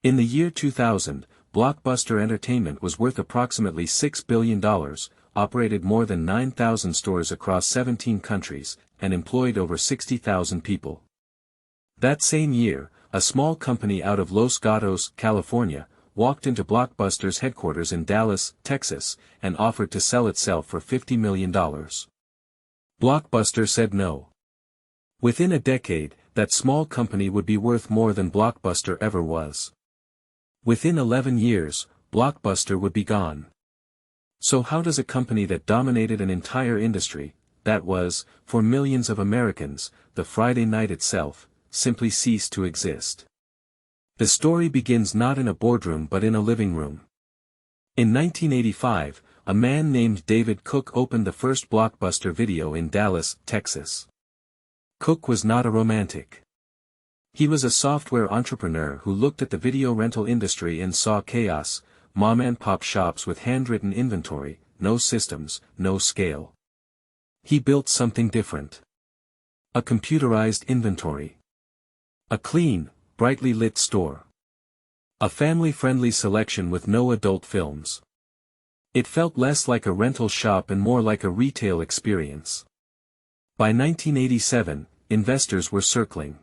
In the year 2000, Blockbuster Entertainment was worth approximately $6 billion, operated more than 9,000 stores across 17 countries, and employed over 60,000 people. That same year, a small company out of Los Gatos, California, walked into Blockbuster's headquarters in Dallas, Texas, and offered to sell itself for $50 million. Blockbuster said no. Within a decade, that small company would be worth more than Blockbuster ever was. Within 11 years, Blockbuster would be gone. So how does a company that dominated an entire industry, that was, for millions of Americans, the Friday night itself, simply cease to exist? The story begins not in a boardroom but in a living room. In 1985, a man named David Cook opened the first Blockbuster video in Dallas, Texas. Cook was not a romantic. He was a software entrepreneur who looked at the video rental industry and saw chaos, mom-and-pop shops with handwritten inventory, no systems, no scale. He built something different. A computerized inventory. A clean, brightly lit store. A family-friendly selection with no adult films. It felt less like a rental shop and more like a retail experience. By 1987, investors were circling.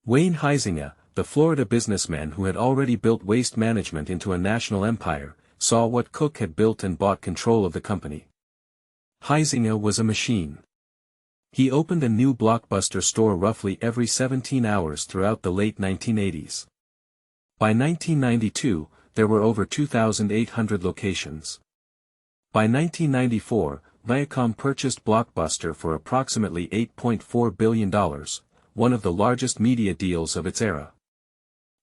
Wayne Huizinga, the Florida businessman who had already built waste management into a national empire, saw what Cook had built and bought control of the company. Huizinga was a machine. He opened a new Blockbuster store roughly every 17 hours throughout the late 1980s. By 1992, there were over 2,800 locations. By 1994, Viacom purchased Blockbuster for approximately $8.4 billion, one of the largest media deals of its era.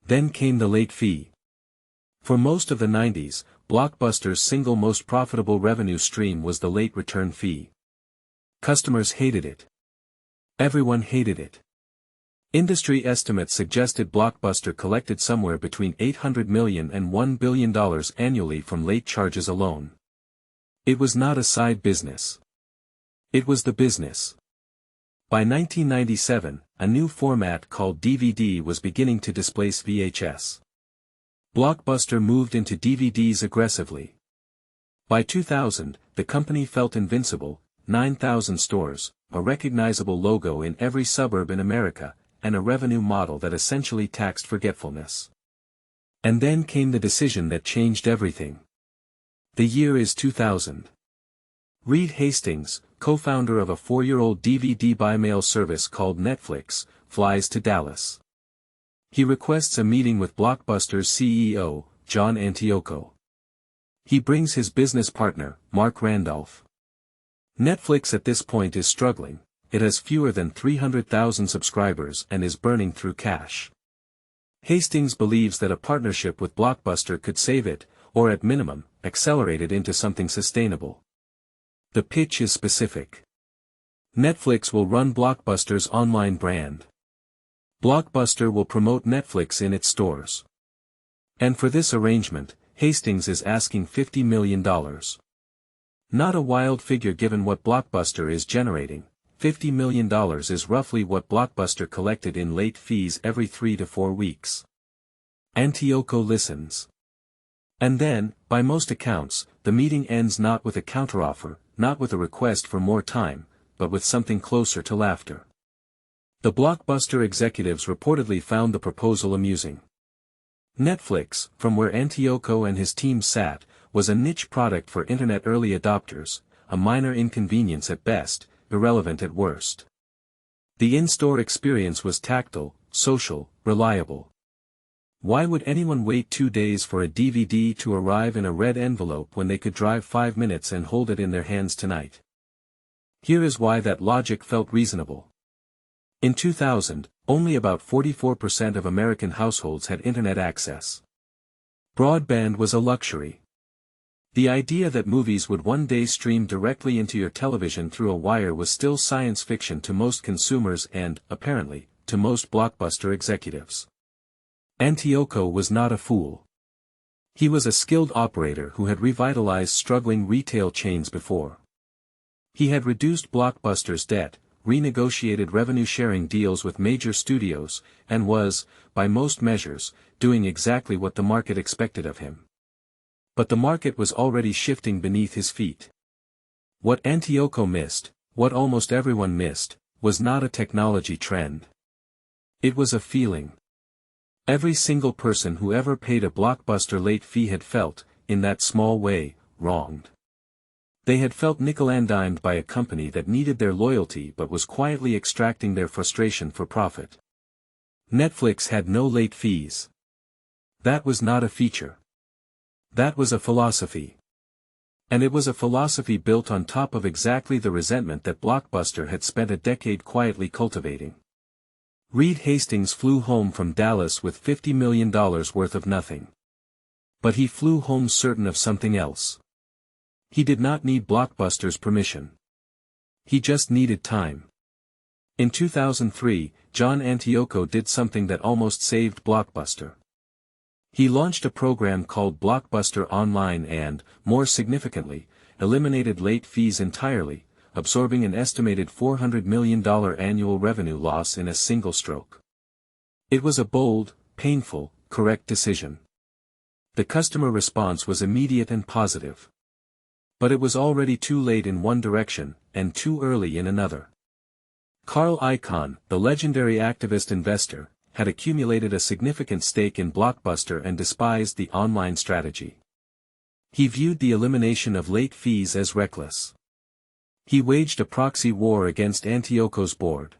Then came the late fee. For most of the 90s, Blockbuster's single most profitable revenue stream was the late return fee. Customers hated it. Everyone hated it. Industry estimates suggested Blockbuster collected somewhere between $800 million and $1 billion annually from late charges alone. It was not a side business. It was the business. By 1997, a new format called DVD was beginning to displace VHS. Blockbuster moved into DVDs aggressively. By 2000, the company felt invincible, 9,000 stores, a recognizable logo in every suburb in America, and a revenue model that essentially taxed forgetfulness. And then came the decision that changed everything. The year is 2000. Reed Hastings, co-founder of a 4-year-old DVD by-mail service called Netflix, flies to Dallas. He requests a meeting with Blockbuster's CEO, John Antioco. He brings his business partner, Mark Randolph. Netflix at this point is struggling. It has fewer than 300,000 subscribers and is burning through cash. Hastings believes that a partnership with Blockbuster could save it, or at minimum, accelerate it into something sustainable. The pitch is specific. Netflix will run Blockbuster's online brand. Blockbuster will promote Netflix in its stores. And for this arrangement, Hastings is asking $50 million. Not a wild figure given what Blockbuster is generating. $50 million is roughly what Blockbuster collected in late fees every 3 to 4 weeks. Antioco listens. And then, by most accounts, the meeting ends not with a counteroffer, not with a request for more time, but with something closer to laughter. The Blockbuster executives reportedly found the proposal amusing. Netflix, from where Antioco and his team sat, was a niche product for internet early adopters, a minor inconvenience at best, irrelevant at worst. The in-store experience was tactile, social, reliable. Why would anyone wait 2 days for a DVD to arrive in a red envelope when they could drive 5 minutes and hold it in their hands tonight? Here is why that logic felt reasonable. In 2000, only about 44% of American households had internet access. Broadband was a luxury. The idea that movies would one day stream directly into your television through a wire was still science fiction to most consumers and, apparently, to most Blockbuster executives. Antioco was not a fool. He was a skilled operator who had revitalized struggling retail chains before. He had reduced Blockbuster's debt, renegotiated revenue-sharing deals with major studios, and was, by most measures, doing exactly what the market expected of him. But the market was already shifting beneath his feet. What Antioco missed, what almost everyone missed, was not a technology trend. It was a feeling. Every single person who ever paid a Blockbuster late fee had felt, in that small way, wronged. They had felt nickel-and-dimed by a company that needed their loyalty but was quietly extracting their frustration for profit. Netflix had no late fees. That was not a feature. That was a philosophy. And it was a philosophy built on top of exactly the resentment that Blockbuster had spent a decade quietly cultivating. Reed Hastings flew home from Dallas with $50 million worth of nothing. But he flew home certain of something else. He did not need Blockbuster's permission. He just needed time. In 2003, John Antioco did something that almost saved Blockbuster. He launched a program called Blockbuster Online and, more significantly, eliminated late fees entirely, absorbing an estimated $400 million annual revenue loss in a single stroke. It was a bold, painful, correct decision. The customer response was immediate and positive. But it was already too late in one direction, and too early in another. Carl Icahn, the legendary activist investor, had accumulated a significant stake in Blockbuster and despised the online strategy. He viewed the elimination of late fees as reckless. He waged a proxy war against Antioco's board.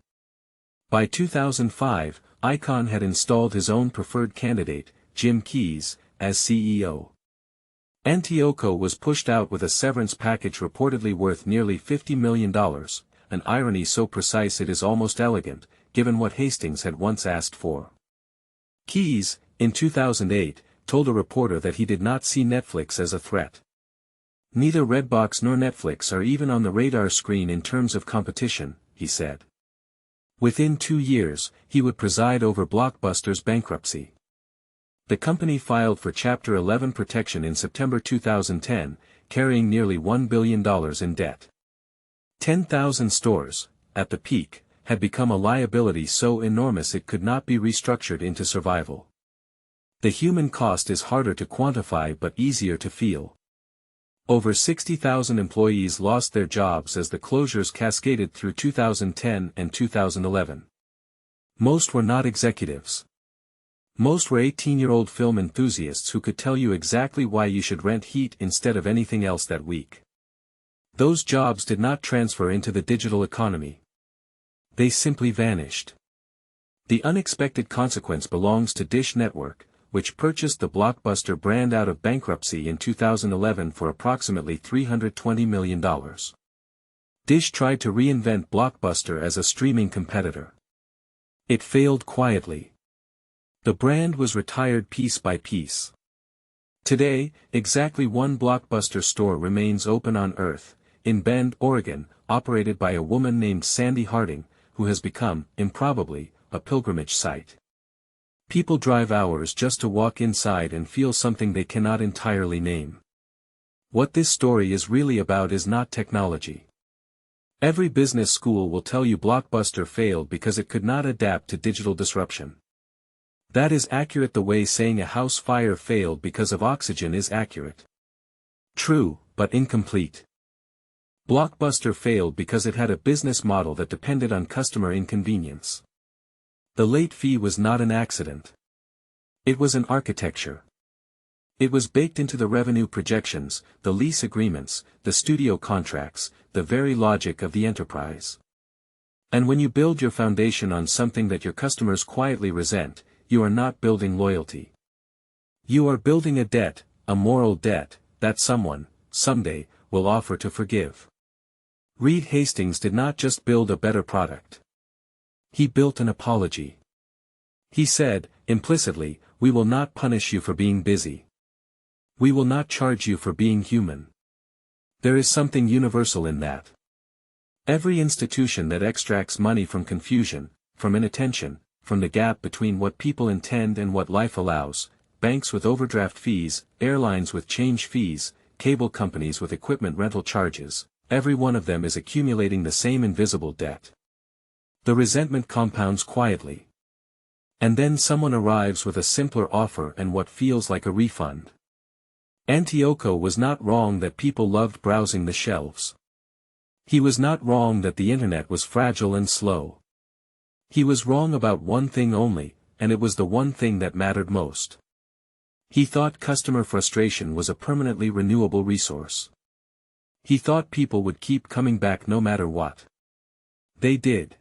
By 2005, Icahn had installed his own preferred candidate, Jim Keyes, as CEO. Antioco was pushed out with a severance package reportedly worth nearly $50 million, an irony so precise it is almost elegant, given what Hastings had once asked for. Keyes, in 2008, told a reporter that he did not see Netflix as a threat. Neither Redbox nor Netflix are even on the radar screen in terms of competition, he said. Within 2 years, he would preside over Blockbuster's bankruptcy. The company filed for Chapter 11 protection in September 2010, carrying nearly $1 billion in debt. 10,000 stores, at the peak, had become a liability so enormous it could not be restructured into survival. The human cost is harder to quantify but easier to feel. Over 60,000 employees lost their jobs as the closures cascaded through 2010 and 2011. Most were not executives. Most were 18-year-old film enthusiasts who could tell you exactly why you should rent Heat instead of anything else that week. Those jobs did not transfer into the digital economy. They simply vanished. The unexpected consequence belongs to Dish Network, which purchased the Blockbuster brand out of bankruptcy in 2011 for approximately $320 million. Dish tried to reinvent Blockbuster as a streaming competitor. It failed quietly. The brand was retired piece by piece. Today, exactly one Blockbuster store remains open on Earth, in Bend, Oregon, operated by a woman named Sandy Harding, who has become, improbably, a pilgrimage site. People drive hours just to walk inside and feel something they cannot entirely name. What this story is really about is not technology. Every business school will tell you Blockbuster failed because it could not adapt to digital disruption. That is accurate the way saying a house fire failed because of oxygen is accurate. True, but incomplete. Blockbuster failed because it had a business model that depended on customer inconvenience. The late fee was not an accident. It was an architecture. It was baked into the revenue projections, the lease agreements, the studio contracts, the very logic of the enterprise. And when you build your foundation on something that your customers quietly resent, you are not building loyalty. You are building a debt, a moral debt, that someone, someday, will offer to forgive. Reed Hastings did not just build a better product. He built an apology. He said, implicitly, we will not punish you for being busy. We will not charge you for being human. There is something universal in that. Every institution that extracts money from confusion, from inattention, from the gap between what people intend and what life allows, banks with overdraft fees, airlines with change fees, cable companies with equipment rental charges, every one of them is accumulating the same invisible debt. The resentment compounds quietly. And then someone arrives with a simpler offer and what feels like a refund. Antioco was not wrong that people loved browsing the shelves. He was not wrong that the internet was fragile and slow. He was wrong about one thing only, and it was the one thing that mattered most. He thought customer frustration was a permanently renewable resource. He thought people would keep coming back no matter what. They did.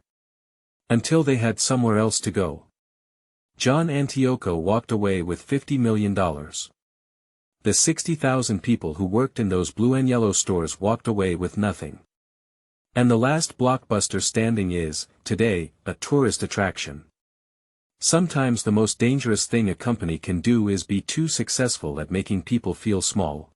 Until they had somewhere else to go. John Antioco walked away with $50 million. The 60,000 people who worked in those blue and yellow stores walked away with nothing. And the last Blockbuster standing is, today, a tourist attraction. Sometimes the most dangerous thing a company can do is be too successful at making people feel small.